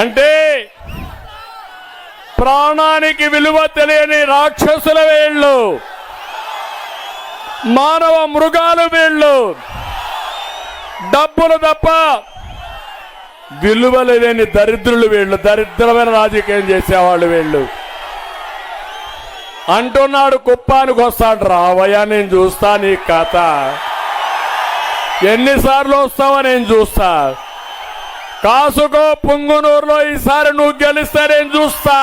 అంటే ప్రాణానికి విలువ తెలియని రాక్షసుల వీళ్ళు, మానవ మృగాలు వీళ్ళు, డబ్బులు తప్ప విలువలు లేని దరిద్రులు వీళ్ళు, దరిద్రమైన రాజకీయం చేసేవాళ్ళు వీళ్ళు. అంటున్నాడు కుప్పానికి వస్తాడు, రావయ్యా నేను చూస్తా నీ కథ, ఎన్నిసార్లు వస్తావో నేను చూస్తా, కాసుకో పుంగునూరులో ఈసారి నువ్వు గెలిస్తే నేను చూస్తా,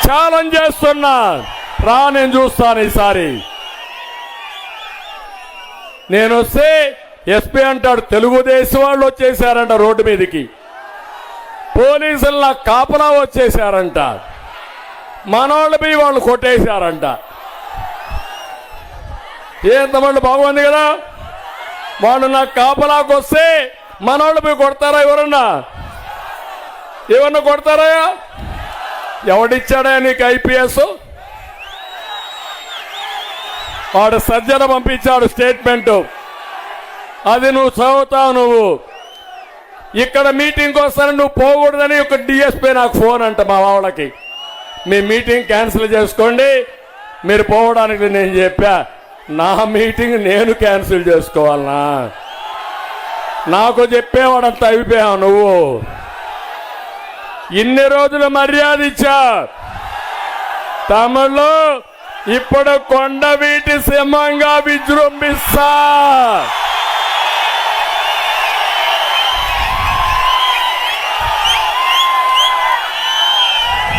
ఛాలెంజ్ చేస్తున్నా, రా నేను చూస్తాను ఈసారి. నేను వస్తే ఎస్పీ అంటాడు తెలుగుదేశం వాళ్ళు వచ్చేసారంట రోడ్డు మీదకి, పోలీసులు నా కాపలా వచ్చేసారంట, మనోళ్ళు పోయి వాళ్ళు కొట్టేశారంట. ఏంతమంది బాగుంది కదా, వాళ్ళు నా కాపలాకు వస్తే మనోళ్ళు పోయి కొడతారా? ఎవరన్నా కొడతారా? ఎవడిచ్చాడా నీకు ఐపీఎస్? వాడు సజ్జన పంపించాడు స్టేట్మెంట్, అది నువ్వు చదువుతావు. నువ్వు ఇక్కడ మీటింగ్కి వస్తాను, నువ్వు పోకూడదని ఒక డిఎస్పీ నాకు ఫోన్ అంట మా వాళ్ళకి, మీ మీటింగ్ క్యాన్సిల్ చేసుకోండి, మీరు పోవడానికి. నేను చెప్పా, నా మీటింగ్ నేను క్యాన్సిల్ చేసుకోవాలనా? నాకు చెప్పేవాడంతా అయిపోయావు నువ్వు. ఇన్ని రోజులు మర్యాద ఇచ్చా తమిళ్లో, ఇప్పుడు కొండవీటి సింహంగా విజృంభిస్తా.